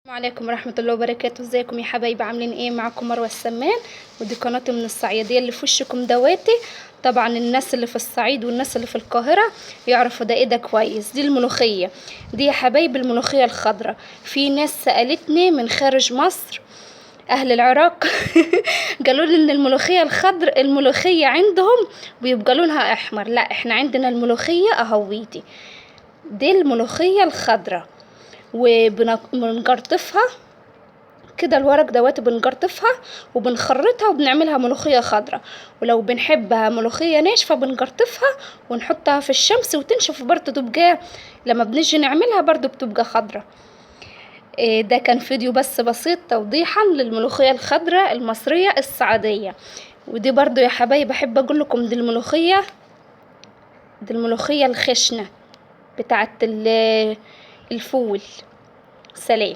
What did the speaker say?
السلام عليكم ورحمة الله وبركاته. ازيكم يا حبايبي؟ عاملين ايه؟ معاكم مروة السمان، ودي قناتي من الصعيدية اللي في وشكم دواتي. طبعا الناس اللي في الصعيد والناس اللي في القاهرة يعرفوا ده ايه ده كويس. دي الملوخية، دي يا حبايبي الملوخية الخضراء. في ناس سألتني من خارج مصر، اهل العراق قالوا لي ان الملوخية الخضر الملوخية عندهم بيبقى لونها احمر. لا، احنا عندنا الملوخية اهويتي، دي الملوخية الخضراء، وبنقرطفها كده الورق دوت، بنقرطفها وبنخرطها وبنعملها ملوخية خضراء. ولو بنحبها ملوخية ناشفة بنقرطفها ونحطها في الشمس وتنشف برضه، تبقى لما بنيجي نعملها برضه بتبقى خضراء. ده كان فيديو بس بسيط توضيحا للملوخية الخضراء المصرية السعودية. ودي برضه يا حبايب بحب اقول لكم، دي الملوخية الخشنة بتاعت الفول. سلام.